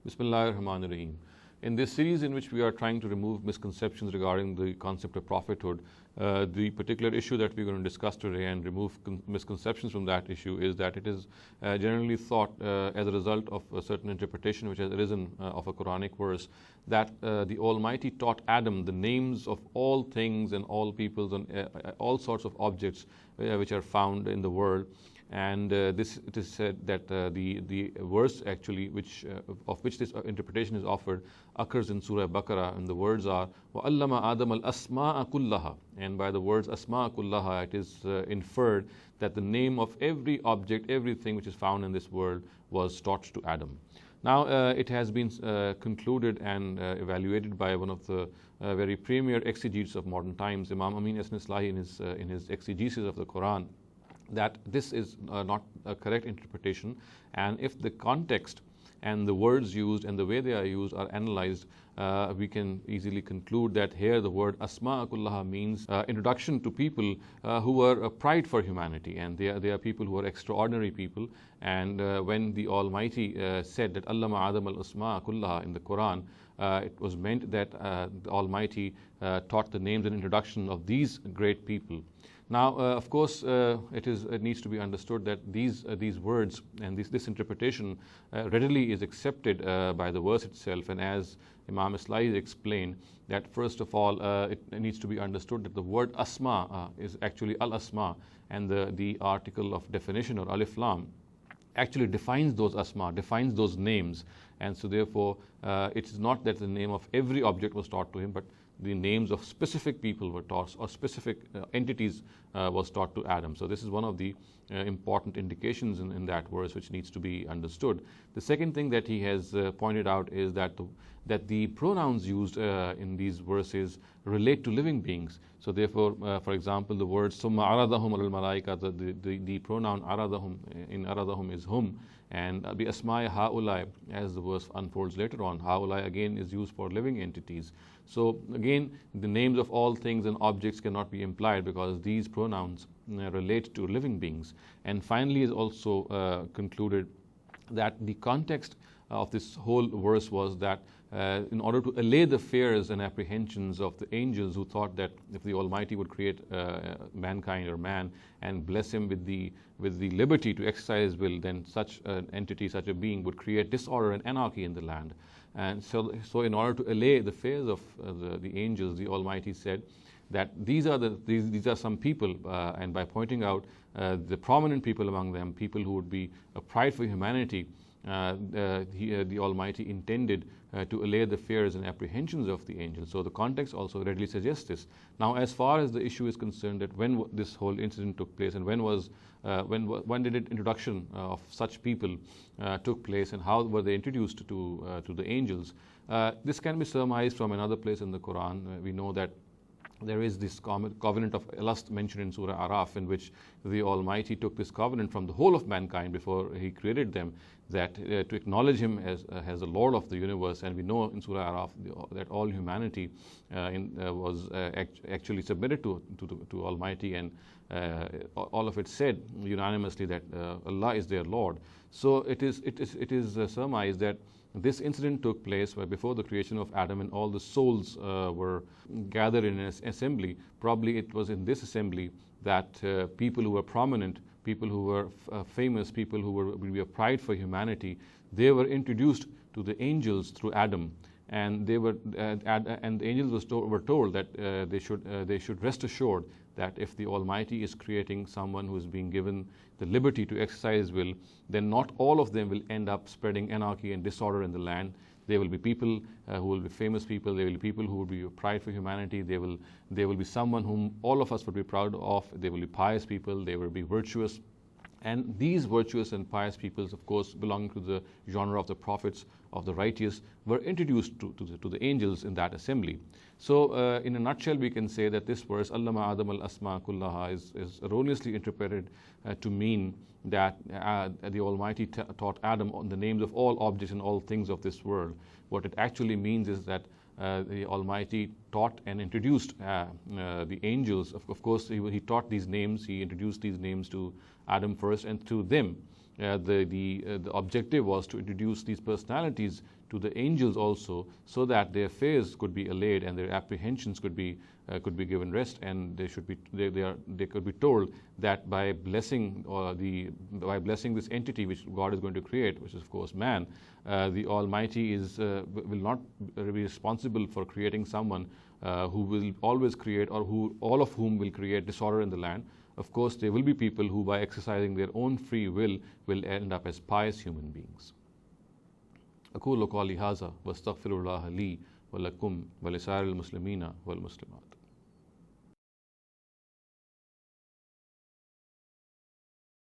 Bismillahirrahmanirrahim. In this series in which we are trying to remove misconceptions regarding the concept of prophethood, the particular issue that we're going to discuss today and remove misconceptions from that issue is that it is generally thought as a result of a certain interpretation which has arisen of a Quranic verse that the Almighty taught Adam the names of all things and all peoples and all sorts of objects which are found in the world. And it is said that the verse actually of which this interpretation is offered occurs in Surah Baqarah, and the words are وَأَلَّمَ آدَمَ الْأَسْمَاءَ كُلَّهَا, and by the words asma kullaha it is inferred that the name of every object, everything which is found in this world was taught to Adam. Now it has been concluded and evaluated by one of the very premier exegetes of modern times, Imam Amin Islahi, in his exegesis of the Quran, that this is not a correct interpretation, and if the context and the words used and the way they are used are analyzed, we can easily conclude that here the word asma kullaha means introduction to people who are a pride for humanity, and they are people who are extraordinary people. And when the Almighty said that allama adam al asma kullaha in the Quran, it was meant that the Almighty taught the names and introduction of these great people. Now, of course, it needs to be understood that these words and this interpretation readily is accepted by the verse itself. And as Imam Islahi explained, that first of all, it needs to be understood that the word asma is actually al-asma, and the article of definition, or alif lam, actually defines those asma, defines those names. And so therefore, it is not that the name of every object was taught to him, but the names of specific people were taught, or specific entities was taught to Adam. So this is one of the important indications in that verse which needs to be understood. The second thing that he has pointed out is that the pronouns used in these verses relate to living beings. So therefore, for example, the word summa aradahum al malaika, the pronoun aradahum in aradahum is hum, and bi asma'i haulai, as the verse unfolds later on, haulai again is used for living entities. So again, the names of all things and objects cannot be implied because these pronouns relate to living beings. And finally is also concluded that the context of this whole verse was that in order to allay the fears and apprehensions of the angels who thought that if the Almighty would create mankind or man and bless him with the liberty to exercise will, then such an entity, such a being would create disorder and anarchy in the land. And so in order to allay the fears of the angels, the Almighty said that these are some people, and by pointing out the prominent people among them, people who would be a pride for humanity, the Almighty intended to allay the fears and apprehensions of the angels. So the context also readily suggests this. Now, as far as the issue is concerned, that when this whole incident took place and when did introduction of such people took place and how were they introduced to the angels, this can be surmised from another place in the Quran. We know that there is this covenant of lust mentioned in Surah Araf, in which the Almighty took this covenant from the whole of mankind before He created them, that to acknowledge Him as the Lord of the universe. And we know in Surah Araf that all humanity was actually submitted to Almighty, and all of it said unanimously that Allah is their Lord. So it is surmised that this incident took place where before the creation of Adam and all the souls were gathered in an assembly. Probably it was in this assembly that people who were prominent, people who were famous, people who would be a pride for humanity, they were introduced to the angels through Adam. And the angels were told that they should rest assured that if the Almighty is creating someone who is being given the liberty to exercise will, then not all of them will end up spreading anarchy and disorder in the land. There will be people who will be famous people. There will be people who will be a pride for humanity. There will be someone whom all of us would be proud of. There will be pious people. They will be virtuous. And these virtuous and pious peoples, of course, belonging to the genre of the prophets, of the righteous, were introduced to the angels in that assembly. So in a nutshell, we can say that this verse, Allama Adam al-Asma kullaha, is erroneously interpreted to mean that the Almighty taught Adam on the names of all objects and all things of this world. What it actually means is that the Almighty taught and introduced the angels. Of course, he taught these names, he introduced these names to Adam first, and through them the objective was to introduce these personalities to the angels also, so that their fears could be allayed and their apprehensions could be given rest, and they could be told that by blessing this entity which God is going to create, which is of course man, the Almighty will not be responsible for creating someone who will always create, or all of whom will create disorder in the land. Of course, there will be people who, by exercising their own free will end up as pious human beings. أقول قولي هذا واستغفر الله لي ولكم ولسائر المسلمين والمسلمات.